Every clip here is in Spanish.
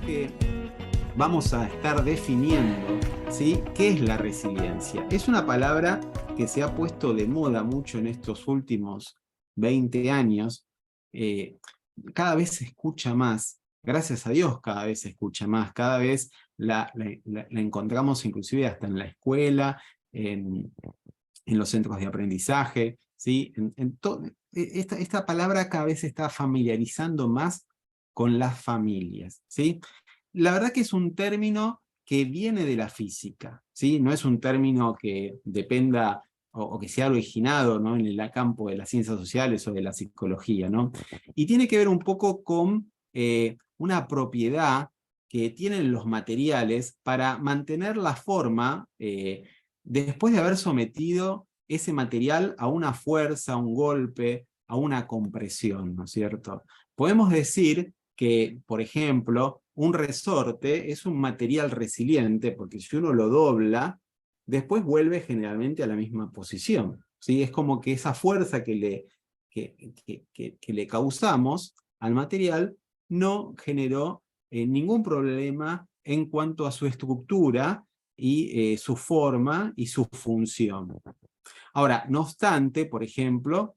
que vamos a estar definiendo, ¿sí?, qué es la resiliencia. Es una palabra que se ha puesto de moda mucho en estos últimos 20 años. Cada vez se escucha más, gracias a Dios cada vez se escucha más, cada vez la encontramos inclusive hasta en la escuela, en los centros de aprendizaje, ¿sí? Esta palabra cada vez se está familiarizando más con las familias, ¿sí? La verdad que es un término que viene de la física, ¿sí? No es un término que dependa o que sea originado, ¿no?, en el campo de las ciencias sociales o de la psicología, ¿no? Y tiene que ver un poco con una propiedad que tienen los materiales para mantener la forma después de haber sometido ese material a una fuerza, a un golpe, a una compresión, ¿no es cierto? Podemos decir que, por ejemplo, un resorte es un material resiliente, porque si uno lo dobla, después vuelve generalmente a la misma posición, ¿sí? Es como que esa fuerza que le causamos al material no generó ningún problema en cuanto a su estructura y su forma y su función. Ahora, no obstante, por ejemplo,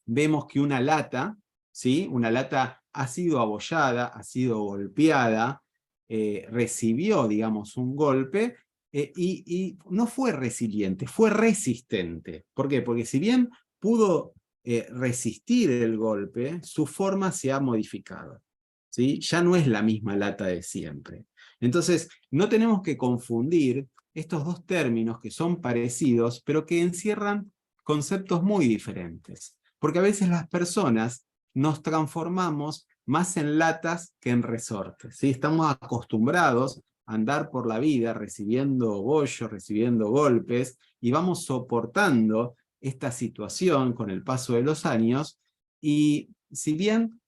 vemos que una lata, ¿sí?, una lata ha sido abollada, ha sido golpeada, recibió, digamos, un golpe, y no fue resiliente, fue resistente. ¿Por qué? Porque si bien pudo resistir el golpe, su forma se ha modificado, ¿sí? Ya no es la misma lata de siempre. Entonces, no tenemos que confundir estos dos términos que son parecidos, pero que encierran conceptos muy diferentes. Porque a veces las personas nos transformamos más en latas que en resortes, ¿sí? Estamos acostumbrados a andar por la vida recibiendo bollos, recibiendo golpes, y vamos soportando esta situación con el paso de los años, y si bien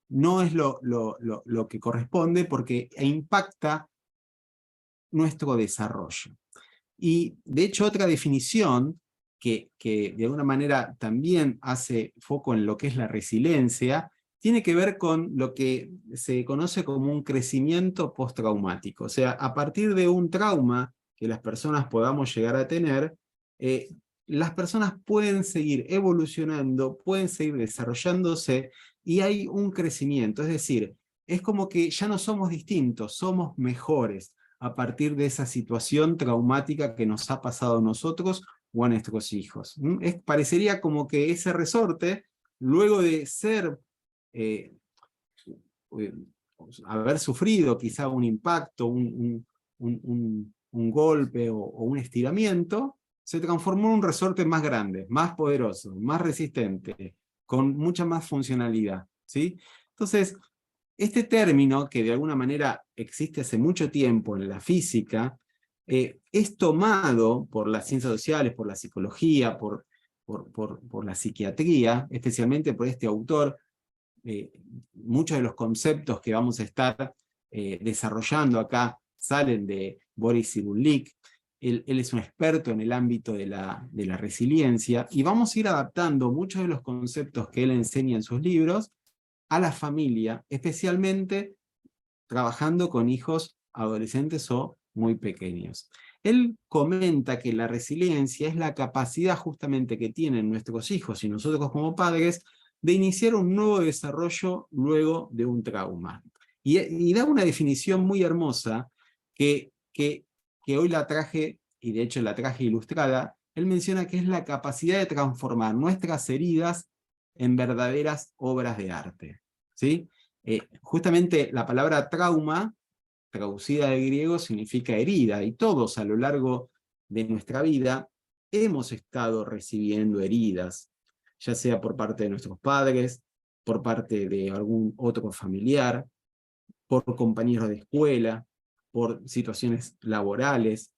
no es lo que corresponde, porque impacta nuestro desarrollo. Y de hecho otra definición que de alguna manera también hace foco en lo que es la resiliencia, tiene que ver con lo que se conoce como un crecimiento postraumático. O sea, a partir de un trauma que las personas podamos llegar a tener, las personas pueden seguir evolucionando, pueden seguir desarrollándose, y hay un crecimiento. Es decir, es como que ya no somos distintos, somos mejores a partir de esa situación traumática que nos ha pasado a nosotros o a nuestros hijos. Parecería como que ese resorte, luego de ser, haber sufrido quizá un impacto, un golpe o un estiramiento, se transformó en un resorte más grande, más poderoso, más resistente, con mucha más funcionalidad, ¿sí? Entonces, este término, que de alguna manera existe hace mucho tiempo en la física, es tomado por las ciencias sociales, por la psicología, por la psiquiatría, especialmente por este autor. Muchos de los conceptos que vamos a estar desarrollando acá salen de Boris Cyrulnik. Él es un experto en el ámbito de la resiliencia, y vamos a ir adaptando muchos de los conceptos que él enseña en sus libros a la familia, especialmente trabajando con hijos adolescentes o muy pequeños. Él comenta que la resiliencia es la capacidad justamente que tienen nuestros hijos y nosotros como padres de iniciar un nuevo desarrollo luego de un trauma. Y da una definición muy hermosa que hoy la traje, y de hecho la traje ilustrada. Él menciona que es la capacidad de transformar nuestras heridas en verdaderas obras de arte, ¿sí? Justamente la palabra trauma, traducida del griego, significa herida, y todos a lo largo de nuestra vida hemos estado recibiendo heridas, ya sea por parte de nuestros padres, por parte de algún otro familiar, por compañeros de escuela, por situaciones laborales.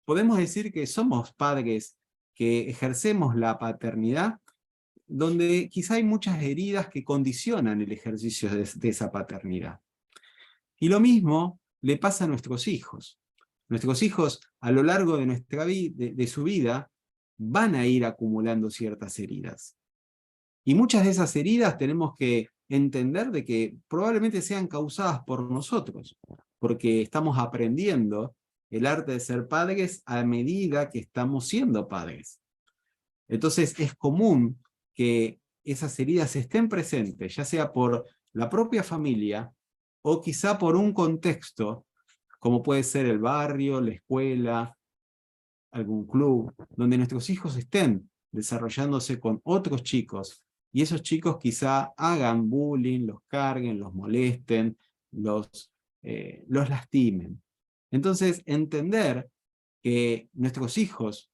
Podemos decir que somos padres que ejercemos la paternidad, donde quizá hay muchas heridas que condicionan el ejercicio de esa paternidad. Y lo mismo le pasa a nuestros hijos. Nuestros hijos, a lo largo de nuestra de su vida, van a ir acumulando ciertas heridas. Y muchas de esas heridas tenemos que entender de que probablemente sean causadas por nosotros, porque estamos aprendiendo el arte de ser padres a medida que estamos siendo padres. Entonces es común que esas heridas estén presentes, ya sea por la propia familia o quizá por un contexto, como puede ser el barrio, la escuela, algún club, donde nuestros hijos estén desarrollándose con otros chicos, y esos chicos quizá hagan bullying, los carguen, los molesten, los lastimen. Entonces, entender que nuestros hijos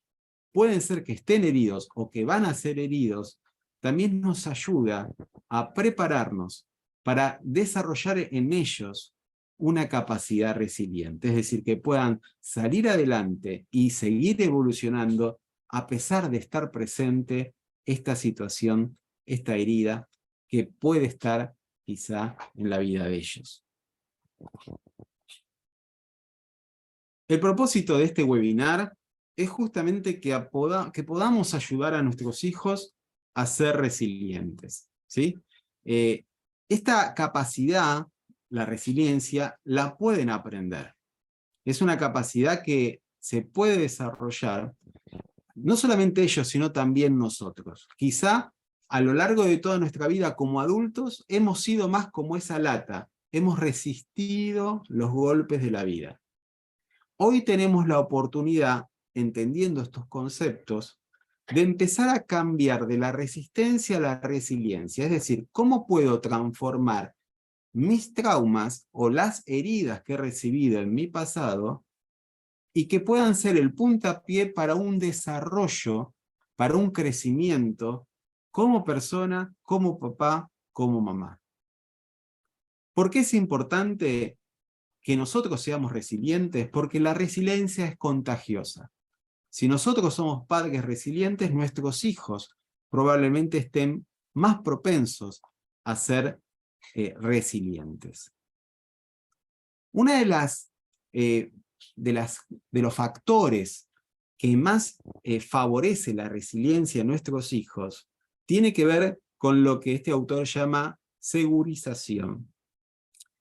pueden ser que estén heridos o que van a ser heridos, también nos ayuda a prepararnos para desarrollar en ellos una capacidad resiliente, es decir, que puedan salir adelante y seguir evolucionando a pesar de estar presente esta situación, esta herida que puede estar quizá en la vida de ellos. El propósito de este webinar es justamente que podamos ayudar a nuestros hijos a ser resilientes, ¿sí? Esta capacidad, la resiliencia, la pueden aprender. Es una capacidad que se puede desarrollar, no solamente ellos, sino también nosotros. Quizá a lo largo de toda nuestra vida como adultos hemos sido más como esa lata, hemos resistido los golpes de la vida. Hoy tenemos la oportunidad, entendiendo estos conceptos, de empezar a cambiar de la resistencia a la resiliencia. Es decir, ¿cómo puedo transformar mis traumas o las heridas que he recibido en mi pasado y que puedan ser el puntapié para un desarrollo, para un crecimiento como persona, como papá, como mamá? ¿Por qué es importante que nosotros seamos resilientes? Porque la resiliencia es contagiosa. Si nosotros somos padres resilientes, nuestros hijos probablemente estén más propensos a ser resilientes. Una de los factores que más favorece la resiliencia en nuestros hijos tiene que ver con lo que este autor llama segurización.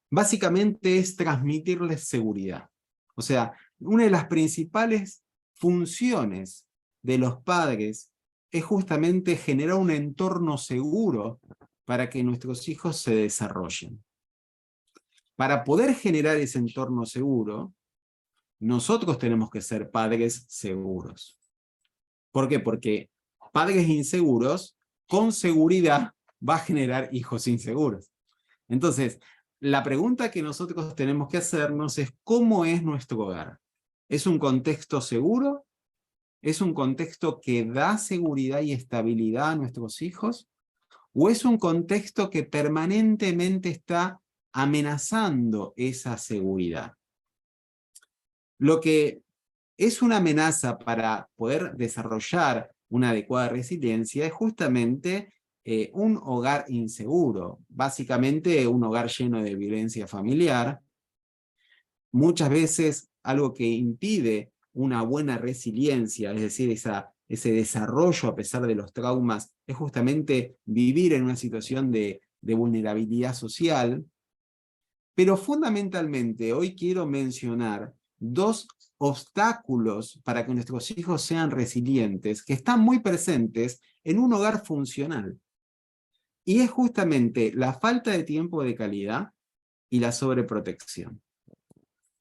Básicamente es transmitirles seguridad. O sea, una de las principales funciones de los padres es justamente generar un entorno seguro para que nuestros hijos se desarrollen. Para poder generar ese entorno seguro, nosotros tenemos que ser padres seguros. ¿Por qué? Porque padres inseguros, con seguridad, va a generar hijos inseguros. Entonces, la pregunta que nosotros tenemos que hacernos es ¿cómo es nuestro hogar? ¿Es un contexto seguro? ¿Es un contexto que da seguridad y estabilidad a nuestros hijos? ¿O es un contexto que permanentemente está amenazando esa seguridad? Lo que es una amenaza para poder desarrollar una adecuada resiliencia es justamente un hogar inseguro, básicamente un hogar lleno de violencia familiar. Muchas veces algo que impide una buena resiliencia, es decir, ese desarrollo a pesar de los traumas, es justamente vivir en una situación de vulnerabilidad social. Pero fundamentalmente hoy quiero mencionar dos obstáculos para que nuestros hijos sean resilientes, que están muy presentes en un hogar funcional. Y es justamente la falta de tiempo de calidad y la sobreprotección.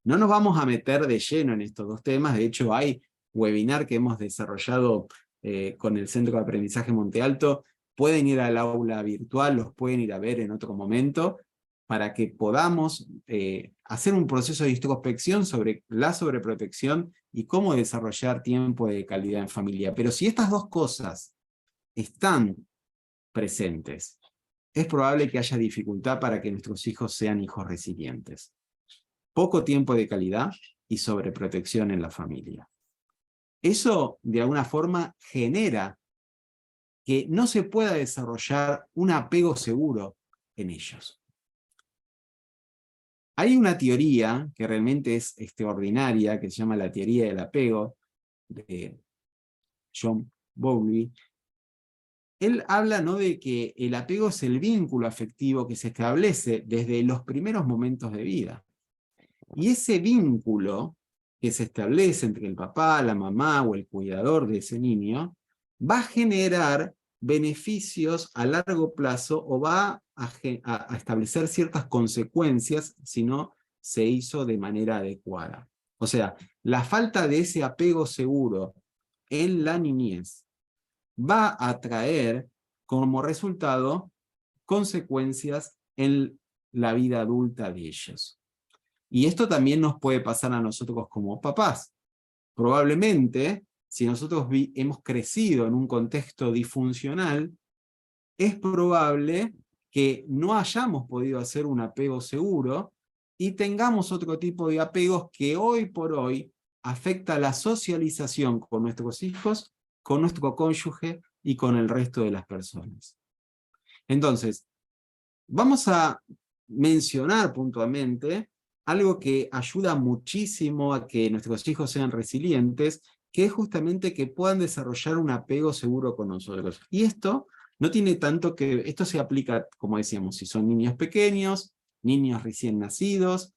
No nos vamos a meter de lleno en estos dos temas, de hecho hay webinar que hemos desarrollado con el Centro de Aprendizaje Monte Alto, pueden ir al aula virtual, los pueden ir a ver en otro momento, para que podamos hacer un proceso de introspección sobre la sobreprotección y cómo desarrollar tiempo de calidad en familia. Pero si estas dos cosas están presentes, es probable que haya dificultad para que nuestros hijos sean hijos resilientes. Poco tiempo de calidad y sobreprotección en la familia. Eso, de alguna forma, genera que no se pueda desarrollar un apego seguro en ellos. Hay una teoría que realmente es extraordinaria, que se llama la teoría del apego, de John Bowlby, él habla, ¿no?, de que el apego es el vínculo afectivo que se establece desde los primeros momentos de vida. Y ese vínculo que se establece entre el papá, la mamá o el cuidador de ese niño, va a generar beneficios a largo plazo o va a establecer ciertas consecuencias si no se hizo de manera adecuada. O sea, la falta de ese apego seguro en la niñez va a traer como resultado consecuencias en la vida adulta de ellos. Y esto también nos puede pasar a nosotros como papás. Probablemente, si nosotros hemos crecido en un contexto disfuncional, es probable que no hayamos podido hacer un apego seguro y tengamos otro tipo de apegos que hoy por hoy afecta la socialización con nuestros hijos, con nuestro cónyuge y con el resto de las personas. Entonces, vamos a mencionar puntualmente algo que ayuda muchísimo a que nuestros hijos sean resilientes, que es justamente que puedan desarrollar un apego seguro con nosotros. Y esto no tiene tanto que... Esto se aplica, como decíamos, si son niños pequeños, niños recién nacidos,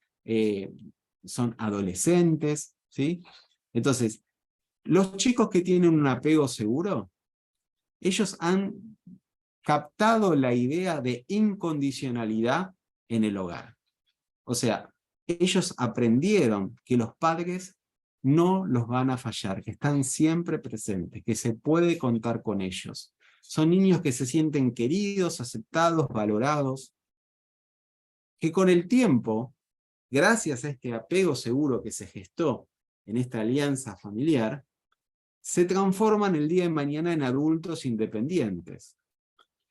son adolescentes, ¿sí? Entonces, los chicos que tienen un apego seguro, ellos han captado la idea de incondicionalidad en el hogar. O sea, ellos aprendieron que los padres no los van a fallar, que están siempre presentes, que se puede contar con ellos. Son niños que se sienten queridos, aceptados, valorados, que con el tiempo, gracias a este apego seguro que se gestó en esta alianza familiar, se transforman el día de mañana en adultos independientes,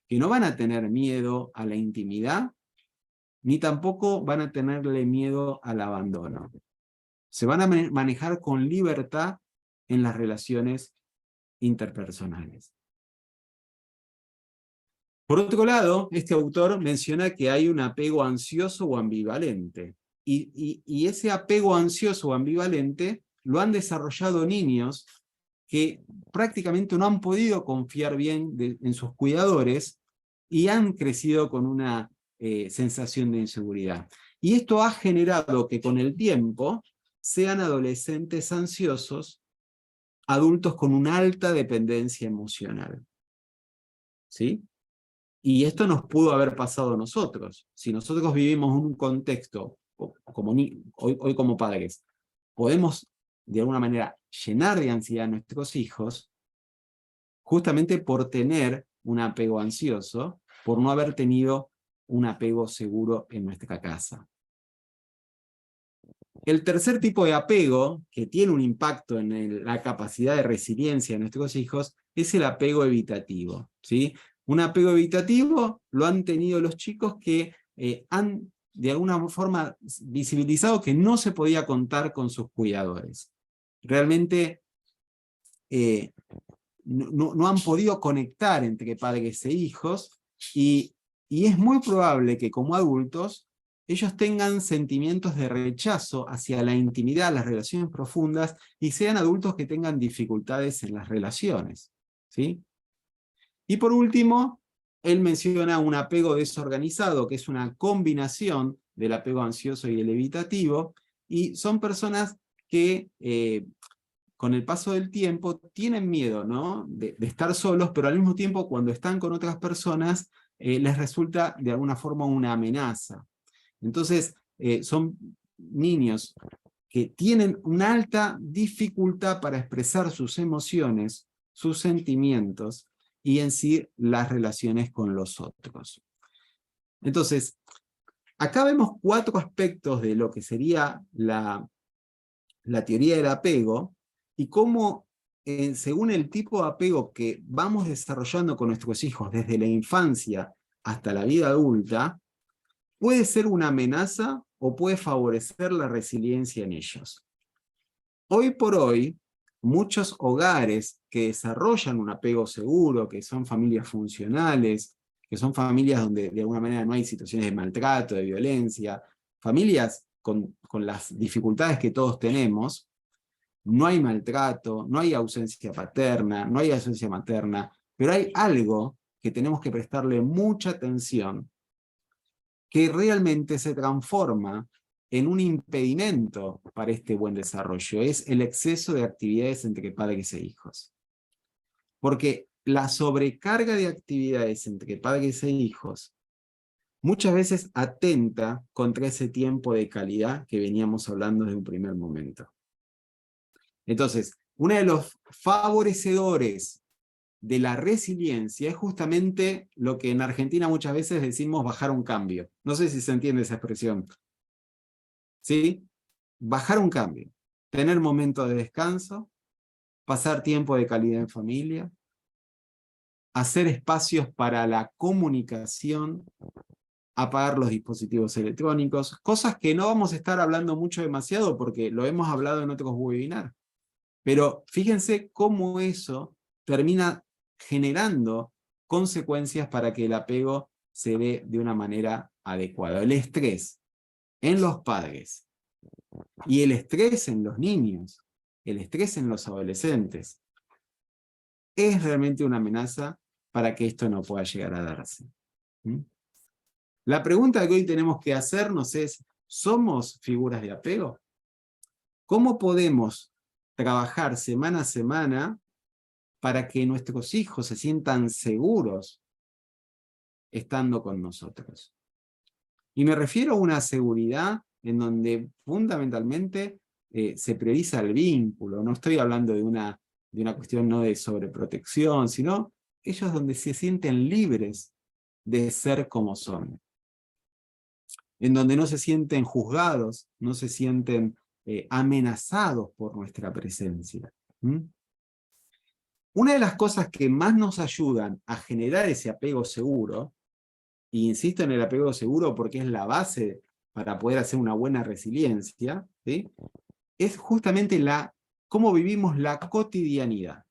que no van a tener miedo a la intimidad, ni tampoco van a tenerle miedo al abandono. Se van a manejar con libertad en las relaciones interpersonales. Por otro lado, este autor menciona que hay un apego ansioso o ambivalente. Y ese apego ansioso o ambivalente lo han desarrollado niños que prácticamente no han podido confiar bien en sus cuidadores y han crecido con una sensación de inseguridad. Y esto ha generado que con el tiempo sean adolescentes ansiosos, adultos con una alta dependencia emocional. ¿Sí? Y esto nos pudo haber pasado a nosotros. Si nosotros vivimos en un contexto, como hoy como padres, podemos de alguna manera llenar de ansiedad a nuestros hijos, justamente por tener un apego ansioso, por no haber tenido un apego seguro en nuestra casa. El tercer tipo de apego, que tiene un impacto en la capacidad de resiliencia de nuestros hijos, es el apego evitativo, ¿sí? Un apego evitativo lo han tenido los chicos que han de alguna forma visibilizado que no se podía contar con sus cuidadores. Realmente no han podido conectar entre padres e hijos, y es muy probable que como adultos ellos tengan sentimientos de rechazo hacia la intimidad, las relaciones profundas, y sean adultos que tengan dificultades en las relaciones, ¿sí? Y por último, él menciona un apego desorganizado, que es una combinación del apego ansioso y el evitativo, y son personas que con el paso del tiempo tienen miedo, ¿no?, de estar solos, pero al mismo tiempo cuando están con otras personas les resulta de alguna forma una amenaza. Entonces son niños que tienen una alta dificultad para expresar sus emociones, sus sentimientos y en sí las relaciones con los otros. Entonces, acá vemos 4 aspectos de lo que sería la teoría del apego, y cómo, según el tipo de apego que vamos desarrollando con nuestros hijos desde la infancia hasta la vida adulta, puede ser una amenaza o puede favorecer la resiliencia en ellos. Hoy por hoy, muchos hogares que desarrollan un apego seguro, que son familias funcionales, que son familias donde de alguna manera no hay situaciones de maltrato, de violencia, familias con las dificultades que todos tenemos, no hay maltrato, no hay ausencia paterna, no hay ausencia materna, pero hay algo que tenemos que prestarle mucha atención, que realmente se transforma en un impedimento para este buen desarrollo, es el exceso de actividades entre padres e hijos. Porque la sobrecarga de actividades entre padres e hijos muchas veces atenta contra ese tiempo de calidad que veníamos hablando desde un primer momento. Entonces, uno de los favorecedores de la resiliencia es justamente lo que en Argentina muchas veces decimos bajar un cambio. No sé si se entiende esa expresión. ¿Sí? Bajar un cambio. Tener momentos de descanso, pasar tiempo de calidad en familia, hacer espacios para la comunicación, apagar los dispositivos electrónicos, cosas que no vamos a estar hablando mucho demasiado porque lo hemos hablado en otros webinars. Pero fíjense cómo eso termina generando consecuencias para que el apego se dé de una manera adecuada. El estrés en los padres y el estrés en los niños, el estrés en los adolescentes, es realmente una amenaza para que esto no pueda llegar a darse. ¿Mm? La pregunta que hoy tenemos que hacernos es, ¿somos figuras de apego? ¿Cómo podemos trabajar semana a semana para que nuestros hijos se sientan seguros estando con nosotros? Y me refiero a una seguridad en donde fundamentalmente se prioriza el vínculo. No estoy hablando de una cuestión no de sobreprotección, sino ellos donde se sienten libres de ser como son. En donde no se sienten juzgados, no se sienten amenazados por nuestra presencia. ¿Mm? Una de las cosas que más nos ayudan a generar ese apego seguro, y insisto en el apego seguro porque es la base para poder hacer una buena resiliencia, ¿sí? Es justamente cómo vivimos la cotidianidad.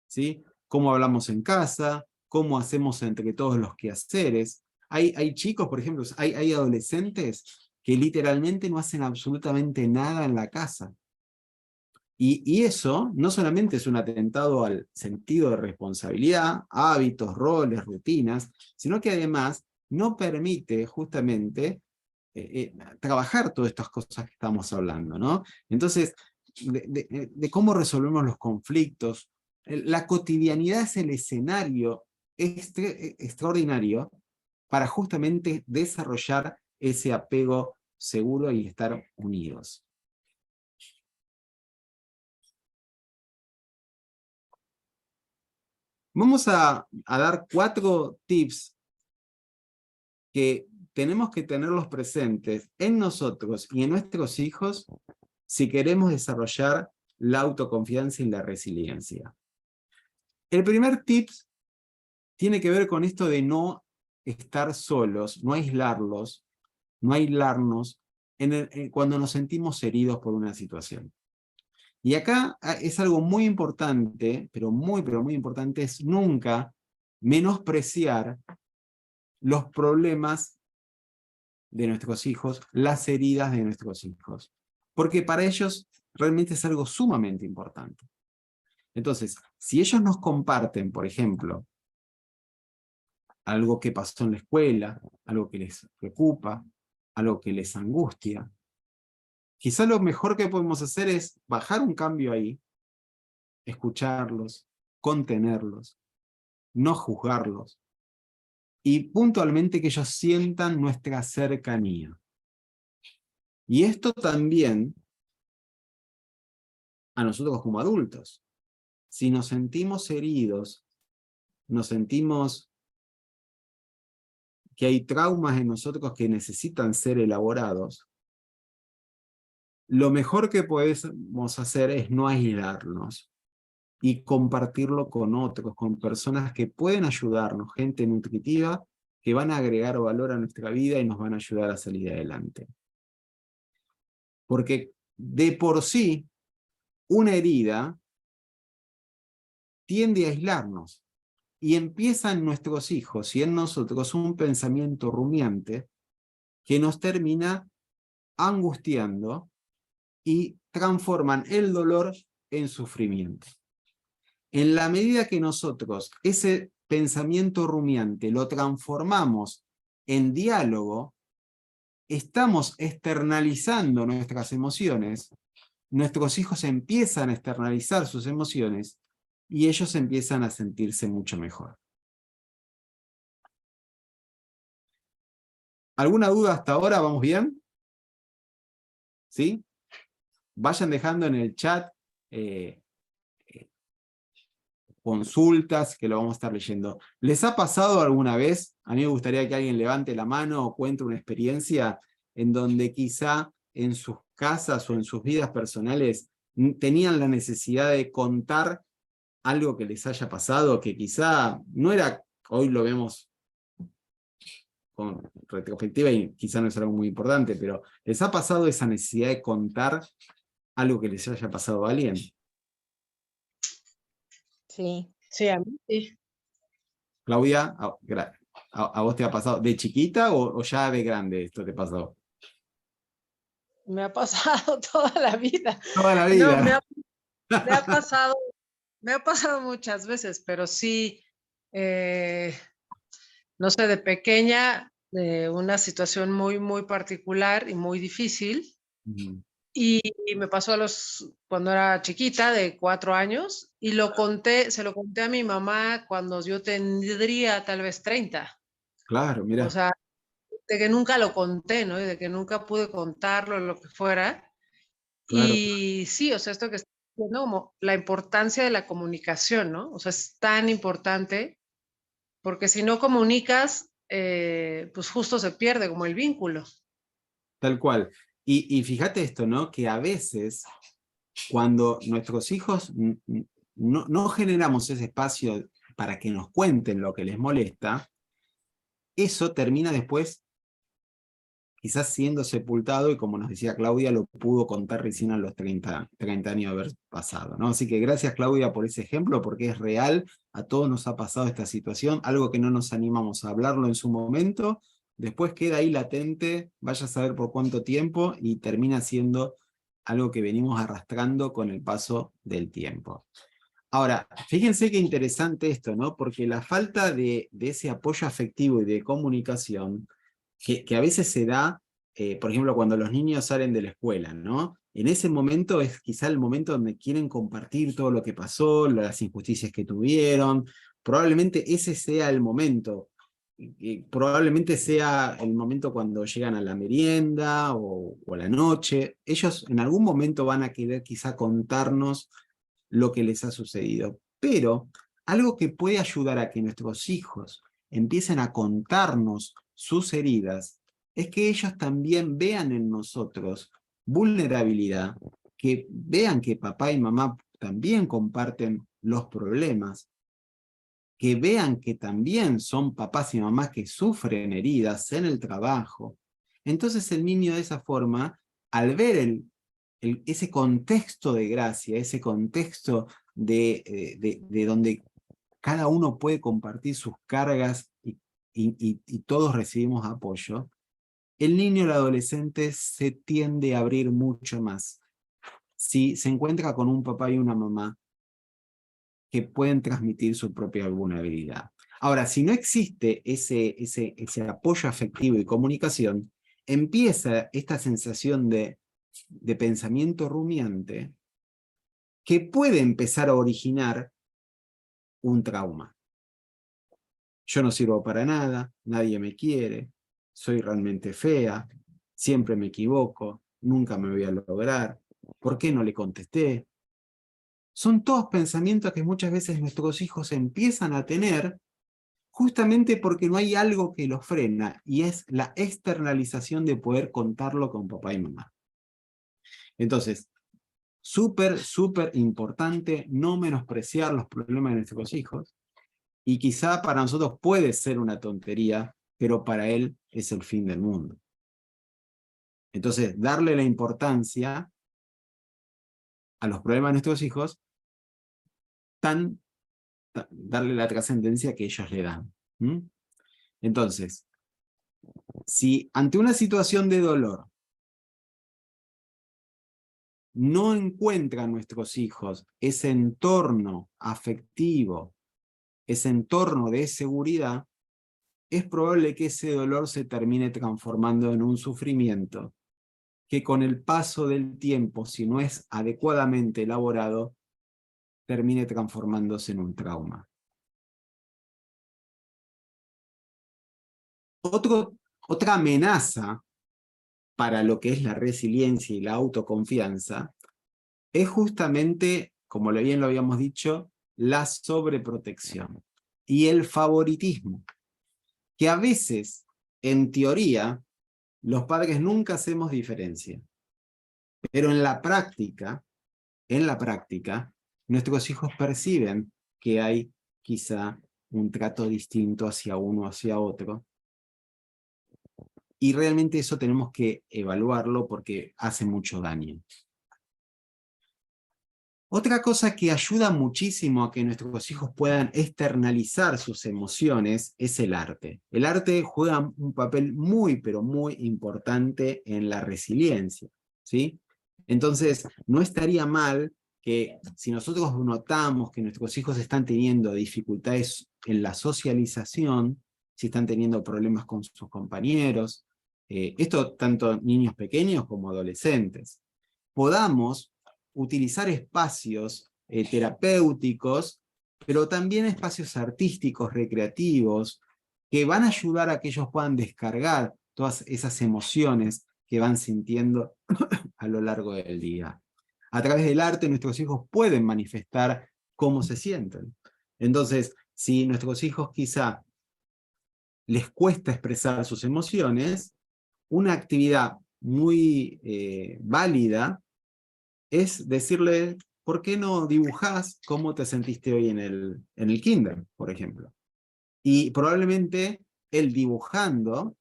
¿Sí? Cómo hablamos en casa, cómo hacemos entre todos los quehaceres. Hay chicos, por ejemplo, hay adolescentes que literalmente no hacen absolutamente nada en la casa. Y eso no solamente es un atentado al sentido de responsabilidad, hábitos, roles, rutinas, sino que además no permite justamente trabajar todas estas cosas que estamos hablando, ¿no? Entonces, de cómo resolvemos los conflictos, la cotidianidad es el escenario extraordinario para justamente desarrollar ese apego seguro y estar unidos. Vamos a dar 4 tips que tenemos que tenerlos presentes en nosotros y en nuestros hijos si queremos desarrollar la autoconfianza y la resiliencia. El primer tip tiene que ver con esto de no estar solos, no aislarnos cuando nos sentimos heridos por una situación. Y acá es algo muy importante, pero muy importante, es nunca menospreciar los problemas de nuestros hijos, las heridas de nuestros hijos. Porque para ellos realmente es algo sumamente importante. Entonces, si ellos nos comparten, por ejemplo, algo que pasó en la escuela, algo que les preocupa, algo que les angustia, quizá lo mejor que podemos hacer es bajar un cambio ahí, escucharlos, contenerlos, no juzgarlos, y puntualmente que ellos sientan nuestra cercanía. Y esto también a nosotros como adultos. Si nos sentimos heridos, nos sentimos que hay traumas en nosotros que necesitan ser elaborados, lo mejor que podemos hacer es no aislarnos y compartirlo con otros, con personas que pueden ayudarnos, gente nutritiva, que van a agregar valor a nuestra vida y nos van a ayudar a salir adelante. Porque de por sí, una herida tiende a aislarnos y empieza en nuestros hijos y en nosotros un pensamiento rumiante que nos termina angustiando y transforman el dolor en sufrimiento. En la medida que nosotros ese pensamiento rumiante lo transformamos en diálogo, estamos externalizando nuestras emociones, nuestros hijos empiezan a externalizar sus emociones y ellos empiezan a sentirse mucho mejor. ¿Alguna duda hasta ahora? ¿Vamos bien? ¿Sí? Vayan dejando en el chat consultas, que lo vamos a estar leyendo. ¿Les ha pasado alguna vez? A mí me gustaría que alguien levante la mano o cuente una experiencia en donde quizá en sus casas o en sus vidas personales tenían la necesidad de contar algo que les haya pasado, que quizá no era, hoy lo vemos con retrospectiva y quizá no es algo muy importante, pero ¿les ha pasado esa necesidad de contar algo que les haya pasado a alguien? Sí. Sí, a mí sí. Claudia, ¿a vos te ha pasado de chiquita o ya de grande esto te pasó? Me ha pasado toda la vida. Toda la No, vida. me ha pasado muchas veces, pero sí, no sé, de pequeña, una situación muy, muy particular y muy difícil. Y me pasó cuando era chiquita, de 4 años, y se lo conté a mi mamá cuando yo tendría tal vez 30. Claro, O mira. sea, de que nunca lo conté, ¿no? Y de que nunca pude contarlo, lo que fuera. Claro, Y sí, o sea, esto que está diciendo, como la importancia de la comunicación, ¿no? O sea, es tan importante, porque si no comunicas, pues justo se pierde como el vínculo. tal cual. Y fíjate esto, ¿no? Que a veces, cuando nuestros hijos no generamos ese espacio para que nos cuenten lo que les molesta, eso termina después quizás siendo sepultado y como nos decía Claudia, lo pudo contar recién a los 30 años de haber pasado, ¿no? Así que gracias Claudia por ese ejemplo, porque es real, a todos nos ha pasado esta situación, algo que no nos animamos a hablarlo en su momento, después queda ahí latente, vaya a saber por cuánto tiempo, y termina siendo algo que venimos arrastrando con el paso del tiempo. Ahora, fíjense qué interesante esto, ¿no? Porque la falta de ese apoyo afectivo y de comunicación que a veces se da, por ejemplo, cuando los niños salen de la escuela, ¿no? En ese momento es quizá el momento donde quieren compartir todo lo que pasó, las injusticias que tuvieron, probablemente ese sea el momento, probablemente sea el momento cuando llegan a la merienda o a la noche, ellos en algún momento van a querer quizá contarnos lo que les ha sucedido, pero algo que puede ayudar a que nuestros hijos empiecen a contarnos sus heridas, es que ellos también vean en nosotros vulnerabilidad, que vean que papá y mamá también comparten los problemas, que vean que también son papás y mamás que sufren heridas en el trabajo. Entonces el niño de esa forma, al ver ese contexto de gracia, ese contexto de donde cada uno puede compartir sus cargas y todos recibimos apoyo, el niño o el adolescente se tiende a abrir mucho más. Si se encuentra con un papá y una mamá que pueden transmitir su propia vulnerabilidad. Ahora, si no existe ese apoyo afectivo y comunicación, empieza esta sensación de pensamiento rumiante que puede empezar a originar un trauma. Yo no sirvo para nada, nadie me quiere, soy realmente fea, siempre me equivoco, nunca me voy a lograr, ¿por qué no le contesté? Son todos pensamientos que muchas veces nuestros hijos empiezan a tener justamente porque no hay algo que los frena, y es la externalización de poder contarlo con papá y mamá. Entonces, súper, súper importante no menospreciar los problemas de nuestros hijos, y quizá para nosotros puede ser una tontería, pero para él es el fin del mundo. Entonces, darle la importancia a los problemas de nuestros hijos, darle la trascendencia que ellos le dan. Entonces, si ante una situación de dolor no encuentran nuestros hijos ese entorno afectivo ese entorno de seguridad, es probable que ese dolor se termine transformando en un sufrimiento que con el paso del tiempo, si no es adecuadamente elaborado, termine transformándose en un trauma. Otra amenaza para lo que es la resiliencia y la autoconfianza es justamente, como bien lo habíamos dicho, la sobreprotección y el favoritismo, que a veces, en teoría, los padres nunca hacemos diferencia, pero en la práctica, nuestros hijos perciben que hay quizá un trato distinto hacia uno o hacia otro, y realmente eso tenemos que evaluarlo porque hace mucho daño. Otra cosa que ayuda muchísimo a que nuestros hijos puedan externalizar sus emociones es el arte. El arte juega un papel muy, pero muy importante en la resiliencia, ¿sí? Entonces, no estaría mal que si nosotros notamos que nuestros hijos están teniendo dificultades en la socialización, si están teniendo problemas con sus compañeros, esto tanto niños pequeños como adolescentes, podamos utilizar espacios terapéuticos, pero también espacios artísticos, recreativos, que van a ayudar a que ellos puedan descargar todas esas emociones que van sintiendo a lo largo del día. A través del arte nuestros hijos pueden manifestar cómo se sienten. Entonces, si nuestros hijos quizá les cuesta expresar sus emociones, una actividad muy válida es decirle, ¿por qué no dibujás cómo te sentiste hoy en el kinder, por ejemplo? Y probablemente él dibujando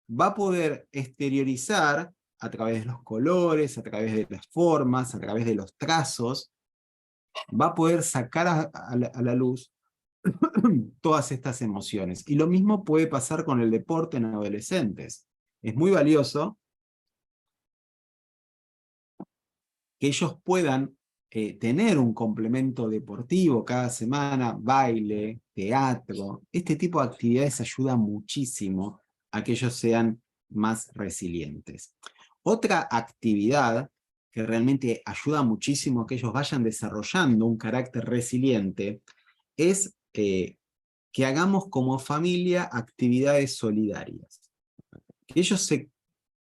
va a poder exteriorizar a través de los colores, a través de las formas, a través de los trazos, va a poder sacar a la luz todas estas emociones. Y lo mismo puede pasar con el deporte en adolescentes. Es muy valioso que ellos puedan tener un complemento deportivo cada semana, baile, teatro. Este tipo de actividades ayuda muchísimo a que ellos sean más resilientes. Otra actividad que realmente ayuda muchísimo a que ellos vayan desarrollando un carácter resiliente es que hagamos como familia actividades solidarias. Que ellos se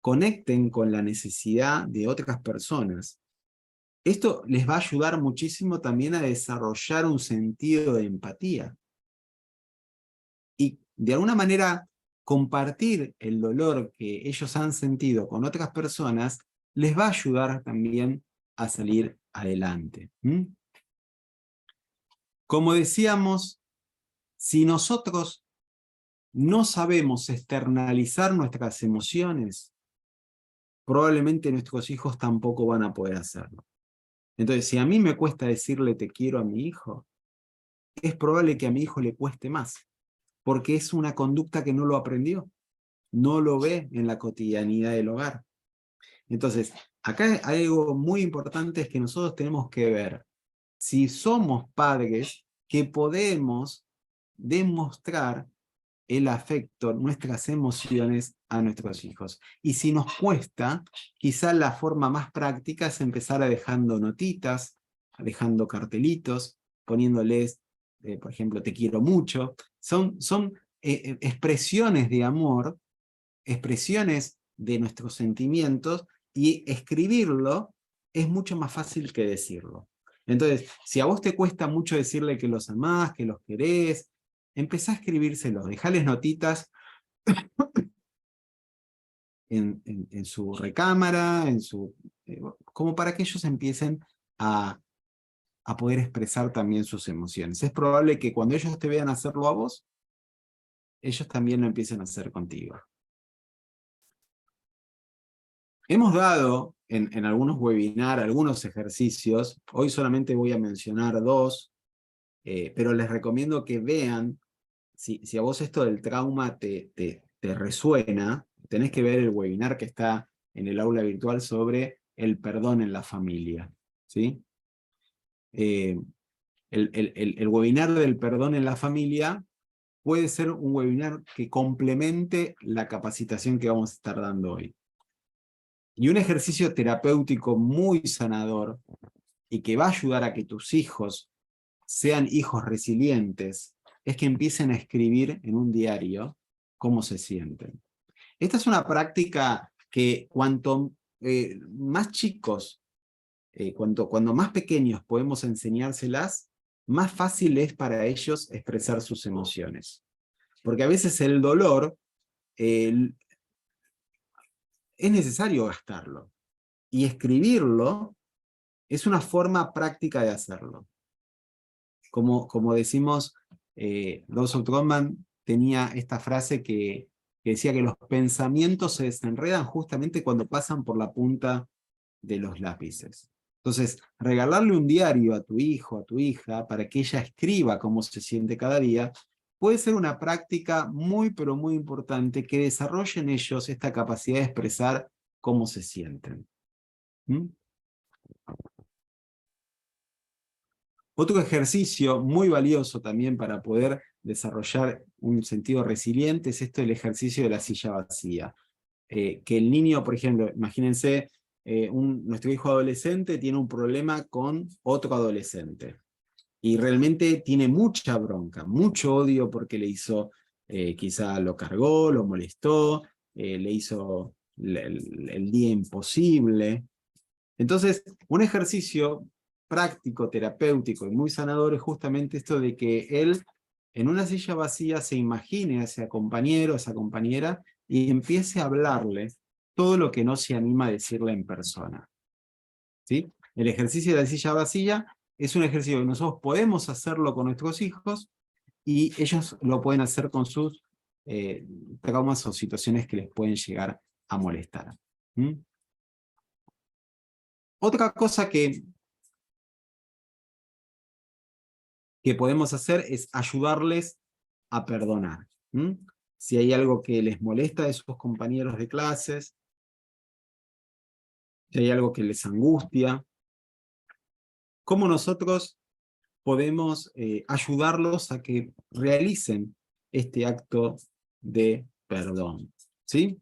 conecten con la necesidad de otras personas. Esto les va a ayudar muchísimo también a desarrollar un sentido de empatía. Y de alguna manera compartir el dolor que ellos han sentido con otras personas les va a ayudar también a salir adelante. Como decíamos, si nosotros no sabemos externalizar nuestras emociones, probablemente nuestros hijos tampoco van a poder hacerlo. Entonces, si a mí me cuesta decirle te quiero a mi hijo, es probable que a mi hijo le cueste más, porque es una conducta que no lo aprendió, no lo ve en la cotidianidad del hogar. Entonces, acá hay algo muy importante, es que nosotros tenemos que ver si somos padres que podemos demostrar el afecto, nuestras emociones a nuestros hijos. Y si nos cuesta, quizá la forma más práctica es empezar a dejando notitas, dejando cartelitos, poniéndoles, por ejemplo, te quiero mucho. Son expresiones de amor, expresiones de nuestros sentimientos, y escribirlo es mucho más fácil que decirlo. Entonces, si a vos te cuesta mucho decirle que los amás, que los querés, empezá a escribírselos, dejales notitas en su recámara, como para que ellos empiecen a poder expresar también sus emociones. Es probable que cuando ellos te vean hacerlo a vos, ellos también lo empiecen a hacer contigo. Hemos dado en algunos webinars algunos ejercicios, hoy solamente voy a mencionar dos, pero les recomiendo que vean, si a vos esto del trauma te resuena, tenés que ver el webinar que está en el aula virtual sobre el perdón en la familia, ¿sí? el webinar del perdón en la familia puede ser un webinar que complemente la capacitación que vamos a estar dando hoy. Y un ejercicio terapéutico muy sanador y que va a ayudar a que tus hijos sean hijos resilientes es que empiecen a escribir en un diario cómo se sienten. Esta es una práctica que cuanto más chicos, cuando más pequeños podemos enseñárselas, más fácil es para ellos expresar sus emociones. Porque a veces el dolor es necesario gastarlo. Y escribirlo es una forma práctica de hacerlo. Como decimos, Joseph Goldman tenía esta frase que decía que los pensamientos se desenredan justamente cuando pasan por la punta de los lápices. Entonces, regalarle un diario a tu hijo, a tu hija, para que ella escriba cómo se siente cada día, puede ser una práctica muy, pero muy importante que desarrolle en ellos esta capacidad de expresar cómo se sienten. ¿Mm? Otro ejercicio muy valioso también para poder desarrollar un sentido resiliente es esto del ejercicio de la silla vacía. Que el niño, por ejemplo, imagínense, nuestro hijo adolescente tiene un problema con otro adolescente. Y realmente tiene mucha bronca, mucho odio porque le hizo, quizá lo cargó, lo molestó, le hizo el día imposible. Entonces, un ejercicio práctico, terapéutico y muy sanador es justamente esto de que él, en una silla vacía, se imagine a ese compañero, a esa compañera, y empiece a hablarle todo lo que no se anima a decirle en persona. ¿Sí? El ejercicio de la silla vacía es un ejercicio que nosotros podemos hacerlo con nuestros hijos y ellos lo pueden hacer con sus traumas o situaciones que les pueden llegar a molestar. ¿Mm? Otra cosa que podemos hacer es ayudarles a perdonar. ¿Mm? Si hay algo que les molesta de sus compañeros de clases, si hay algo que les angustia, ¿cómo nosotros podemos ayudarlos a que realicen este acto de perdón? ¿Sí?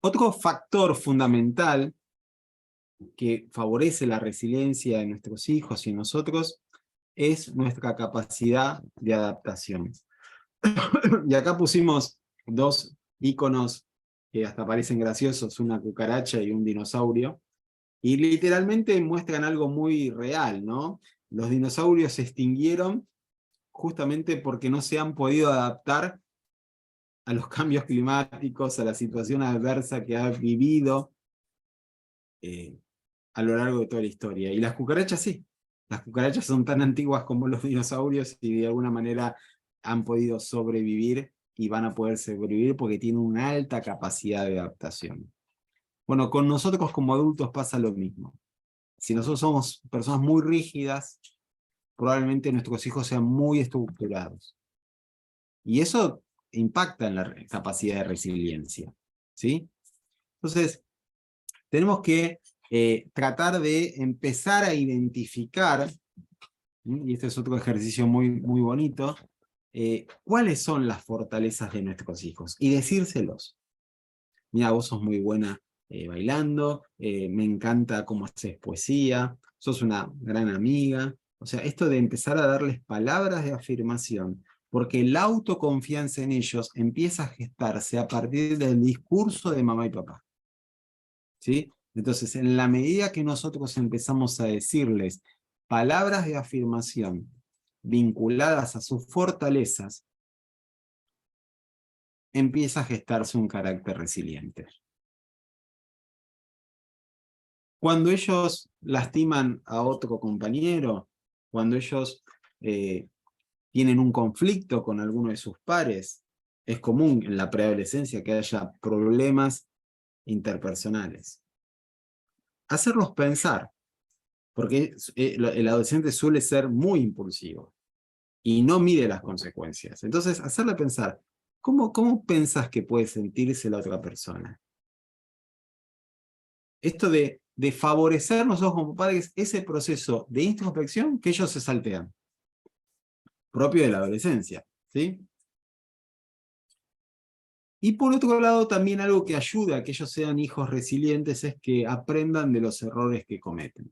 Otro factor fundamental que favorece la resiliencia de nuestros hijos y nosotros es nuestra capacidad de adaptación. Y acá pusimos dos iconos que hasta parecen graciosos, una cucaracha y un dinosaurio, y literalmente muestran algo muy real, ¿no? Los dinosaurios se extinguieron justamente porque no se han podido adaptar a los cambios climáticos, a la situación adversa que ha vivido a lo largo de toda la historia. Y las cucarachas sí. Las cucarachas son tan antiguas como los dinosaurios y de alguna manera han podido sobrevivir y van a poder sobrevivir porque tienen una alta capacidad de adaptación. Bueno, con nosotros como adultos pasa lo mismo. Si nosotros somos personas muy rígidas, probablemente nuestros hijos sean muy estructurados. Y eso impacta en la capacidad de resiliencia. ¿Sí? Entonces, tenemos que tratar de empezar a identificar, y este es otro ejercicio muy, muy bonito, cuáles son las fortalezas de nuestros hijos y decírselos. Mira, vos sos muy buena bailando, me encanta cómo haces poesía, sos una gran amiga. O sea, esto de empezar a darles palabras de afirmación, porque la autoconfianza en ellos empieza a gestarse a partir del discurso de mamá y papá. ¿Sí? Entonces, en la medida que nosotros empezamos a decirles palabras de afirmación vinculadas a sus fortalezas, empieza a gestarse un carácter resiliente. Cuando ellos lastiman a otro compañero, cuando ellos tienen un conflicto con alguno de sus pares, es común en la preadolescencia que haya problemas interpersonales. Hacerlos pensar, porque el adolescente suele ser muy impulsivo y no mide las consecuencias. Entonces, hacerle pensar, ¿cómo pensás que puede sentirse la otra persona? Esto de favorecer nosotros como padres ese proceso de introspección que ellos se saltean, propio de la adolescencia, ¿sí? Y por otro lado, también algo que ayuda a que ellos sean hijos resilientes es que aprendan de los errores que cometen.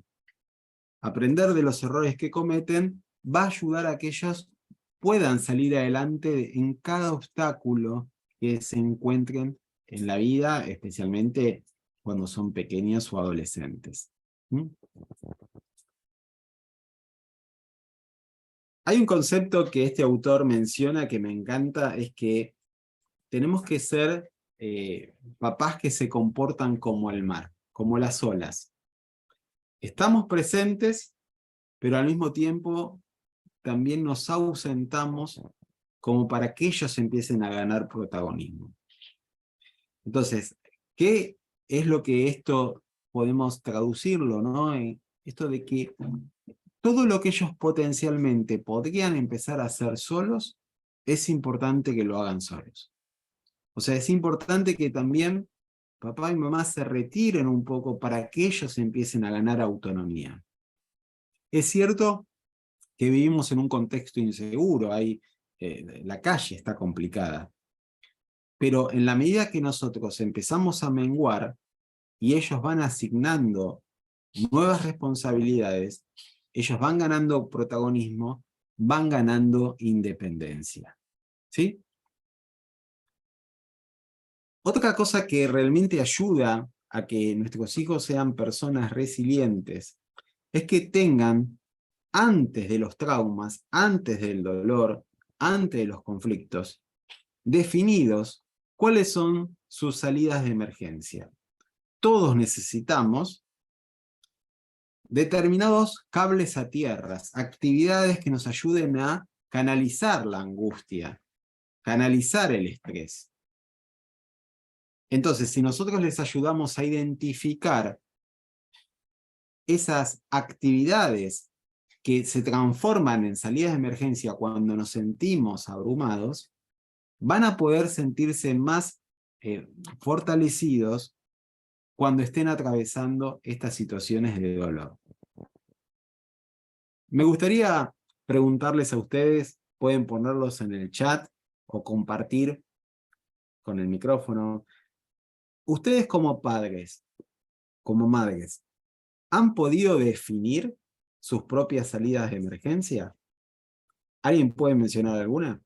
Aprender de los errores que cometen va a ayudar a que ellos puedan salir adelante en cada obstáculo que se encuentren en la vida, especialmente cuando son pequeños o adolescentes. ¿Mm? Hay un concepto que este autor menciona que me encanta, es que tenemos que ser papás que se comportan como el mar, como las olas. Estamos presentes, pero al mismo tiempo también nos ausentamos como para que ellos empiecen a ganar protagonismo. Entonces, ¿qué es lo que esto podemos traducirlo, ¿no? Esto de que todo lo que ellos potencialmente podrían empezar a hacer solos, es importante que lo hagan solos. O sea, es importante que también papá y mamá se retiren un poco para que ellos empiecen a ganar autonomía. Es cierto que vivimos en un contexto inseguro, la calle está complicada, pero en la medida que nosotros empezamos a menguar y ellos van asignando nuevas responsabilidades, ellos van ganando protagonismo, van ganando independencia. ¿Sí? Otra cosa que realmente ayuda a que nuestros hijos sean personas resilientes es que tengan, antes de los traumas, antes del dolor, antes de los conflictos, definidos cuáles son sus salidas de emergencia. Todos necesitamos determinados cables a tierras, actividades que nos ayuden a canalizar la angustia, canalizar el estrés. Entonces, si nosotros les ayudamos a identificar esas actividades que se transforman en salidas de emergencia cuando nos sentimos abrumados, van a poder sentirse más fortalecidos cuando estén atravesando estas situaciones de dolor. Me gustaría preguntarles a ustedes, pueden ponerlos en el chat o compartir con el micrófono. Ustedes como padres, como madres, ¿han podido definir sus propias salidas de emergencia? ¿Alguien puede mencionar alguna?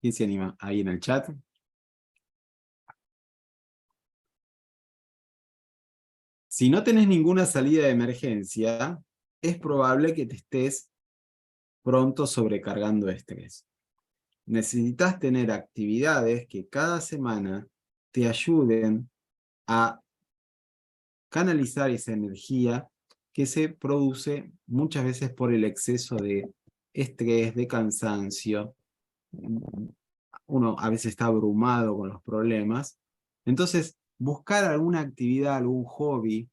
¿Quién se anima? Ahí en el chat. Si no tenés ninguna salida de emergencia, es probable que te estés pronto sobrecargando de estrés. Necesitas tener actividades que cada semana te ayuden a canalizar esa energía que se produce muchas veces por el exceso de estrés, de cansancio. Uno a veces está abrumado con los problemas. Entonces, buscar alguna actividad, algún hobby,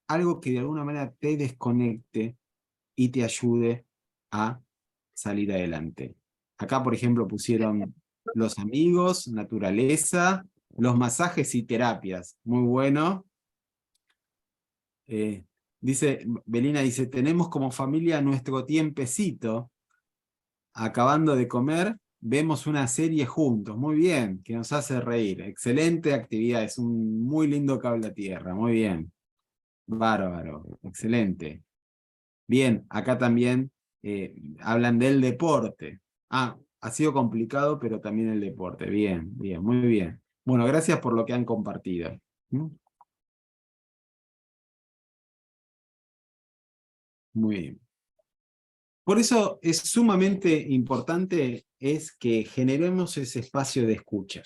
algo que de alguna manera te desconecte y te ayude a salir adelante. Acá, por ejemplo, pusieron los amigos, naturaleza, los masajes y terapias. Muy bueno. Belina dice, tenemos como familia nuestro tiempecito. Acabando de comer, vemos una serie juntos. Muy bien, que nos hace reír. Excelente actividad, es un muy lindo cable a tierra. Muy bien. Bárbaro, excelente. Bien, acá también hablan del deporte. Ha sido complicado, pero también el deporte. Bien, bien, muy bien. Bueno, gracias por lo que han compartido. ¿Mm? Muy bien. Por eso es sumamente importante es que generemos ese espacio de escucha.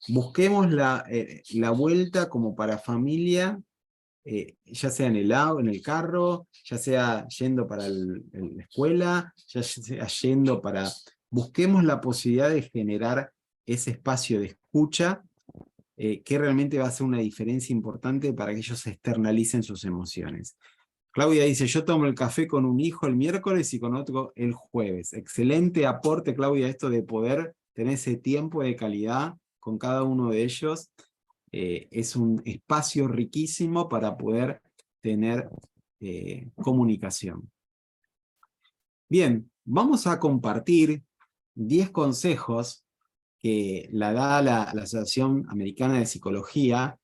Busquemos la vuelta como para familia, ya sea en en el carro, ya sea yendo para la escuela, ya sea yendo para... Busquemos la posibilidad de generar ese espacio de escucha que realmente va a hacer una diferencia importante para que ellos externalicen sus emociones. Claudia dice, yo tomo el café con un hijo el miércoles y con otro el jueves. Excelente aporte, Claudia, esto de poder tener ese tiempo de calidad con cada uno de ellos. Es un espacio riquísimo para poder tener comunicación. Bien, vamos a compartir 10 consejos que la da la Asociación Americana de Psicología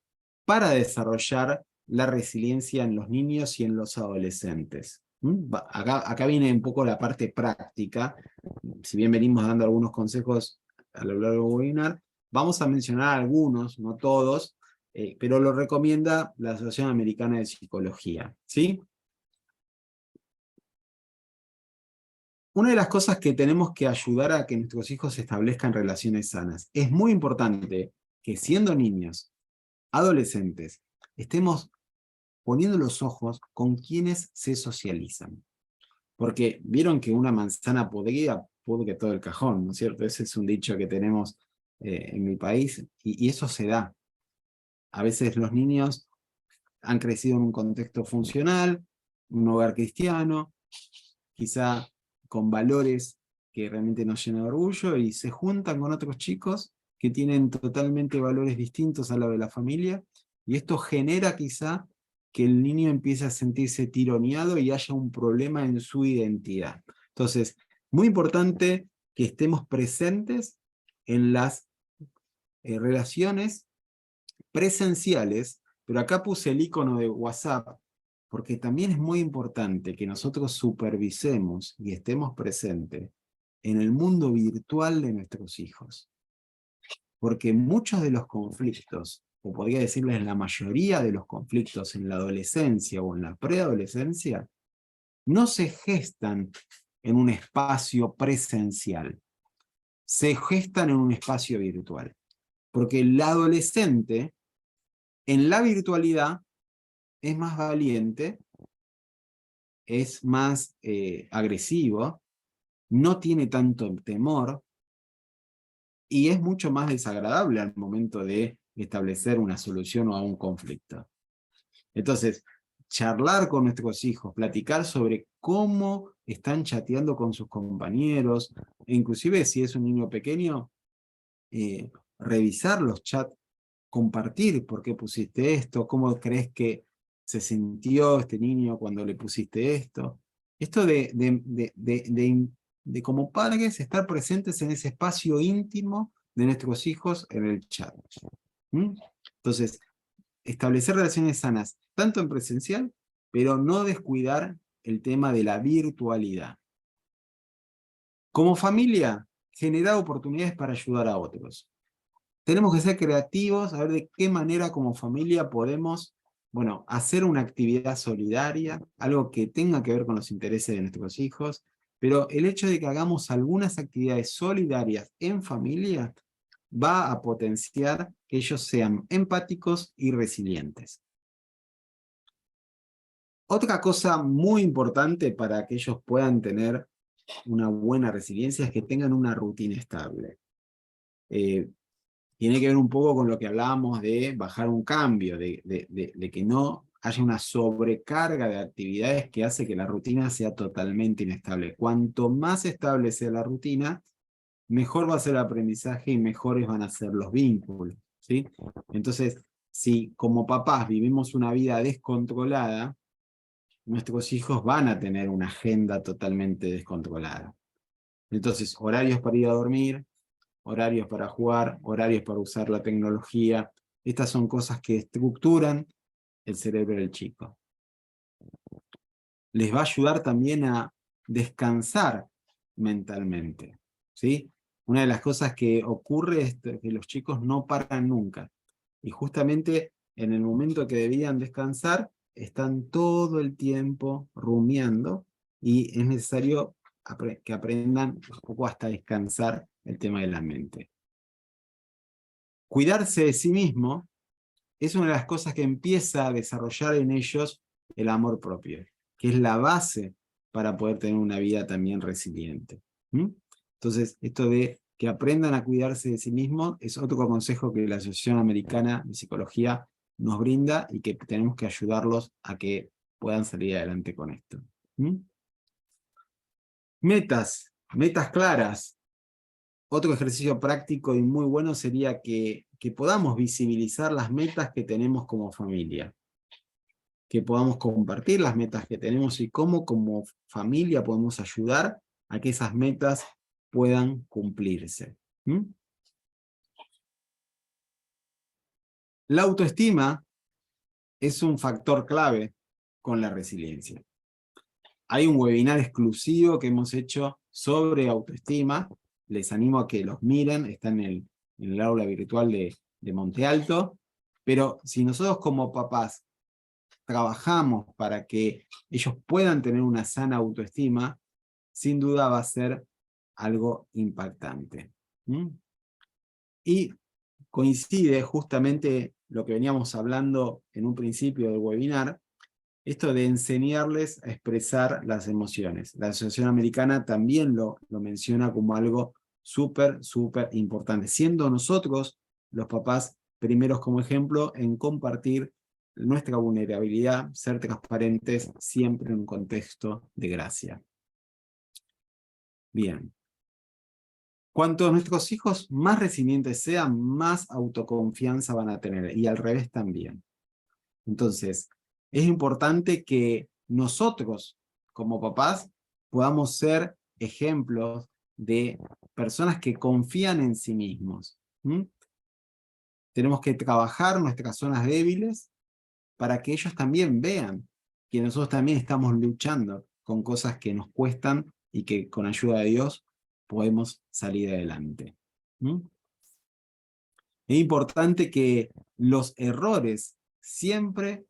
para desarrollar la resiliencia en los niños y en los adolescentes. Acá viene un poco la parte práctica. Si bien venimos dando algunos consejos a lo largo del webinar, vamos a mencionar algunos, no todos, pero lo recomienda la Asociación Americana de Psicología, ¿sí? Una de las cosas que tenemos que ayudar a que nuestros hijos establezcan relaciones sanas. Es muy importante que siendo niños, adolescentes, estemos poniendo los ojos con quienes se socializan. Porque vieron que una manzana podrida pudre todo el cajón, ¿no es cierto? Ese es un dicho que tenemos en mi país, y eso se da. A veces los niños han crecido en un contexto funcional, un hogar cristiano, quizá con valores que realmente nos llenan de orgullo, y se juntan con otros chicos que tienen totalmente valores distintos a los de la familia, y esto genera quizá que el niño empiece a sentirse tironeado y haya un problema en su identidad. Entonces, muy importante que estemos presentes en las relaciones presenciales, pero acá puse el icono de WhatsApp, porque también es muy importante que nosotros supervisemos y estemos presentes en el mundo virtual de nuestros hijos. Porque muchos de los conflictos, o podría decirles la mayoría de los conflictos en la adolescencia o en la preadolescencia, no se gestan en un espacio presencial, se gestan en un espacio virtual. Porque el adolescente, en la virtualidad, es más valiente, es más agresivo, no tiene tanto temor, y es mucho más desagradable al momento de establecer una solución a un conflicto. Entonces, charlar con nuestros hijos, platicar sobre cómo están chateando con sus compañeros, e inclusive si es un niño pequeño, revisar los chats, compartir por qué pusiste esto, cómo crees que se sintió este niño cuando le pusiste esto. Esto de como padres estar presentes en ese espacio íntimo de nuestros hijos en el chat. Entonces, establecer relaciones sanas, tanto en presencial, pero no descuidar el tema de la virtualidad. Como familia, generar oportunidades para ayudar a otros. Tenemos que ser creativos, a ver de qué manera como familia podemos, bueno, hacer una actividad solidaria, algo que tenga que ver con los intereses de nuestros hijos, pero el hecho de que hagamos algunas actividades solidarias en familia va a potenciar que ellos sean empáticos y resilientes. Otra cosa muy importante para que ellos puedan tener una buena resiliencia es que tengan una rutina estable. Tiene que ver un poco con lo que hablábamos de bajar un cambio, de que no haya una sobrecarga de actividades que hace que la rutina sea totalmente inestable. Cuanto más estable sea la rutina, mejor va a ser el aprendizaje y mejores van a ser los vínculos, ¿sí? Entonces, si como papás vivimos una vida descontrolada, nuestros hijos van a tener una agenda totalmente descontrolada. Entonces, horarios para ir a dormir, horarios para jugar, horarios para usar la tecnología. Estas son cosas que estructuran el cerebro del chico. Les va a ayudar también a descansar mentalmente, ¿sí? Una de las cosas que ocurre es que los chicos no paran nunca. Y justamente en el momento que debían descansar, están todo el tiempo rumiando, y es necesario que aprendan un poco hasta descansar el tema de la mente. Cuidarse de sí mismo es una de las cosas que empieza a desarrollar en ellos el amor propio, que es la base para poder tener una vida también resiliente. Entonces, esto de que aprendan a cuidarse de sí mismos es otro consejo que la Asociación Americana de Psicología nos brinda, y que tenemos que ayudarlos a que puedan salir adelante con esto. ¿Mm? Metas claras. Otro ejercicio práctico y muy bueno sería que podamos visibilizar las metas que tenemos como familia, que podamos compartir las metas que tenemos y cómo como familia podemos ayudar a que esas metas puedan cumplirse. ¿Mm? La autoestima es un factor clave con la resiliencia. Hay un webinar exclusivo que hemos hecho sobre autoestima. Les animo a que los miren, está en el aula virtual de Monte Alto. Pero si nosotros como papás trabajamos para que ellos puedan tener una sana autoestima, sin duda va a ser algo impactante. ¿Mm? Y coincide justamente lo que veníamos hablando en un principio del webinar, esto de enseñarles a expresar las emociones. La Asociación Americana también lo menciona como algo súper, súper importante, siendo nosotros, los papás, primeros como ejemplo en compartir nuestra vulnerabilidad, ser transparentes siempre en un contexto de gracia. Bien. Cuanto nuestros hijos más resilientes sean, más autoconfianza van a tener, y al revés también. Entonces, es importante que nosotros, como papás, podamos ser ejemplos de personas que confían en sí mismos. ¿Mm? Tenemos que trabajar nuestras zonas débiles para que ellos también vean que nosotros también estamos luchando con cosas que nos cuestan y que con ayuda de Dios podemos salir adelante. ¿Mm? Es importante que los errores siempre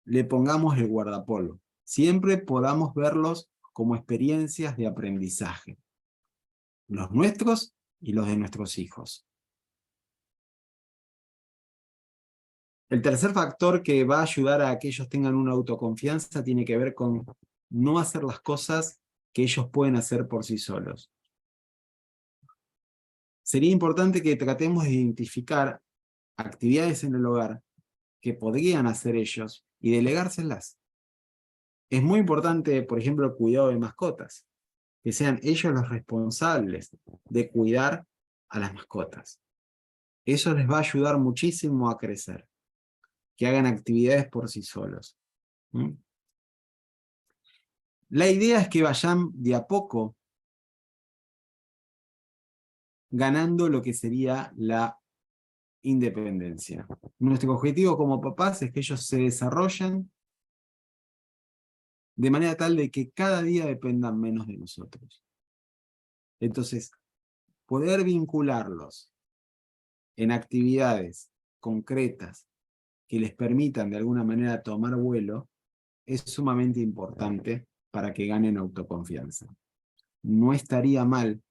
le pongamos el guardapolvo. Siempre podamos verlos como experiencias de aprendizaje. Los nuestros y los de nuestros hijos. El tercer factor que va a ayudar a que ellos tengan una autoconfianza tiene que ver con no hacer las cosas que ellos pueden hacer por sí solos. Sería importante que tratemos de identificar actividades en el hogar que podrían hacer ellos y delegárselas. Es muy importante, por ejemplo, el cuidado de mascotas, que sean ellos los responsables de cuidar a las mascotas. Eso les va a ayudar muchísimo a crecer, que hagan actividades por sí solos. ¿Mm? La idea es que vayan de a poco ganando lo que sería la independencia. Nuestro objetivo como papás es que ellos se desarrollen de manera tal de que cada día dependan menos de nosotros. Entonces, poder vincularlos en actividades concretas que les permitan de alguna manera tomar vuelo es sumamente importante para que ganen autoconfianza. No estaría mal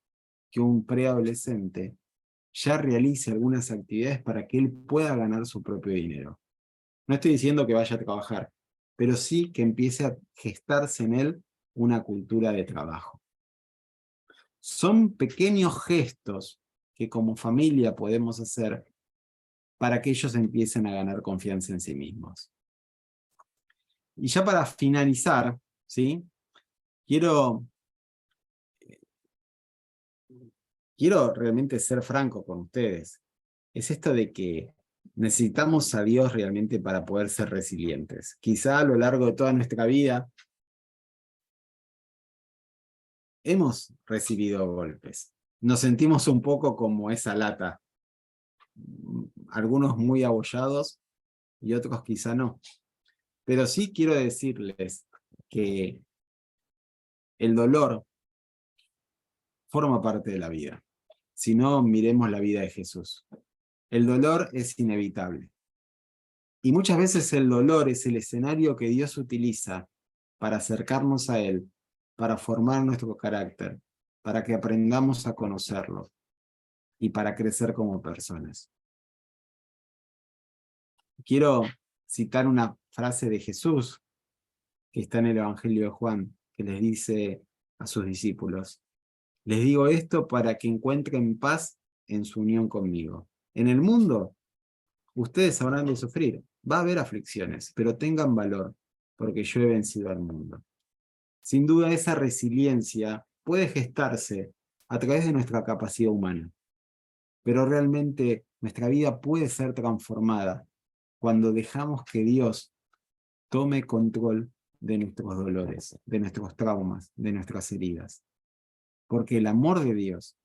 que un preadolescente ya realice algunas actividades para que él pueda ganar su propio dinero. No estoy diciendo que vaya a trabajar, pero sí que empiece a gestarse en él una cultura de trabajo. Son pequeños gestos que como familia podemos hacer para que ellos empiecen a ganar confianza en sí mismos. Y ya para finalizar, ¿sí? Quiero realmente ser franco con ustedes. Es esto de que necesitamos a Dios realmente para poder ser resilientes. Quizá a lo largo de toda nuestra vida hemos recibido golpes. Nos sentimos un poco como esa lata. Algunos muy abollados y otros quizá no. Pero sí quiero decirles que el dolor forma parte de la vida. Si no, miremos la vida de Jesús. El dolor es inevitable. Y muchas veces el dolor es el escenario que Dios utiliza para acercarnos a Él, para formar nuestro carácter, para que aprendamos a conocerlo y para crecer como personas. Quiero citar una frase de Jesús que está en el Evangelio de Juan, que les dice a sus discípulos: les digo esto para que encuentren paz en su unión conmigo. En el mundo, ustedes habrán de sufrir, va a haber aflicciones, pero tengan valor, porque yo he vencido al mundo. Sin duda esa resiliencia puede gestarse a través de nuestra capacidad humana, pero realmente nuestra vida puede ser transformada cuando dejamos que Dios tome control de nuestros dolores, de nuestros traumas, de nuestras heridas. Porque el amor de Dios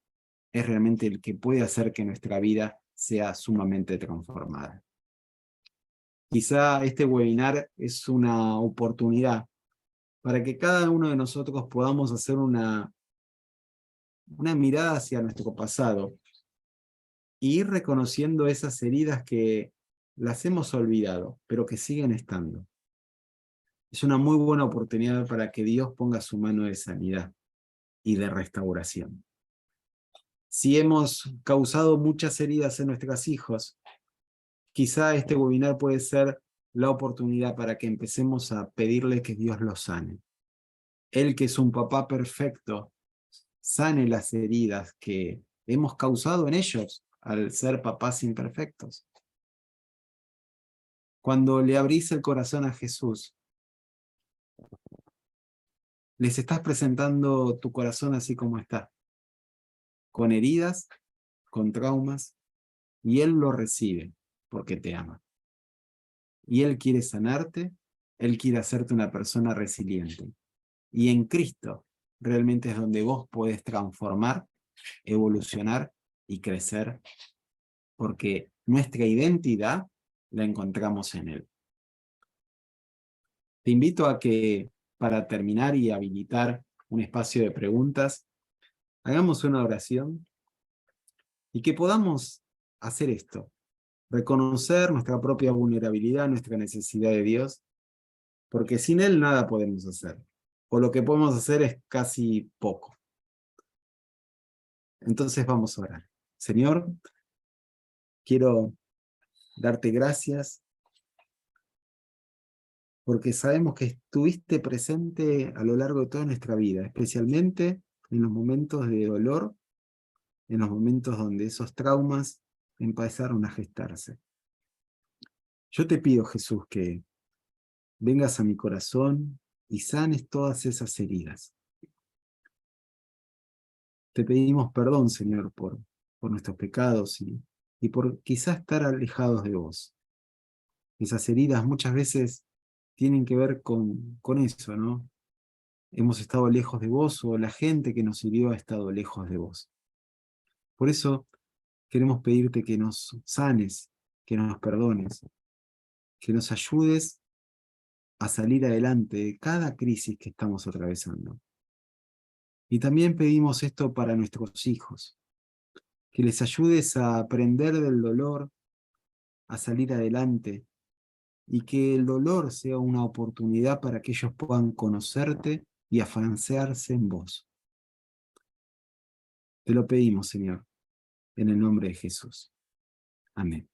es realmente el que puede hacer que nuestra vida sea sumamente transformada. Quizá este webinar es una oportunidad para que cada uno de nosotros podamos hacer una mirada hacia nuestro pasado e ir reconociendo esas heridas que las hemos olvidado, pero que siguen estando. Es una muy buena oportunidad para que Dios ponga su mano de sanidad y de restauración. Si hemos causado muchas heridas en nuestros hijos, quizá este webinar puede ser la oportunidad para que empecemos a pedirle que Dios los sane. Él, que es un papá perfecto, sane las heridas que hemos causado en ellos al ser papás imperfectos. Cuando le abrís el corazón a Jesús, les estás presentando tu corazón así como está, con heridas, con traumas, y Él lo recibe porque te ama. Y Él quiere sanarte, Él quiere hacerte una persona resiliente. Y en Cristo realmente es donde vos podés transformar, evolucionar y crecer, porque nuestra identidad la encontramos en Él. Te invito a que, para terminar y habilitar un espacio de preguntas, hagamos una oración y que podamos hacer esto, reconocer nuestra propia vulnerabilidad, nuestra necesidad de Dios, porque sin Él nada podemos hacer, o lo que podemos hacer es casi poco. Entonces vamos a orar. Señor, quiero darte gracias porque sabemos que estuviste presente a lo largo de toda nuestra vida, especialmente en los momentos de dolor, en los momentos donde esos traumas empezaron a gestarse. Yo te pido, Jesús, que vengas a mi corazón y sanes todas esas heridas. Te pedimos perdón, Señor, por nuestros pecados y por quizás estar alejados de vos. Esas heridas muchas veces tienen que ver con eso, ¿no? Hemos estado lejos de vos o la gente que nos hirió ha estado lejos de vos. Por eso queremos pedirte que nos sanes, que nos perdones, que nos ayudes a salir adelante de cada crisis que estamos atravesando. Y también pedimos esto para nuestros hijos, que les ayudes a aprender del dolor, a salir adelante, y que el dolor sea una oportunidad para que ellos puedan conocerte y afianzarse en vos. Te lo pedimos, Señor, en el nombre de Jesús. Amén.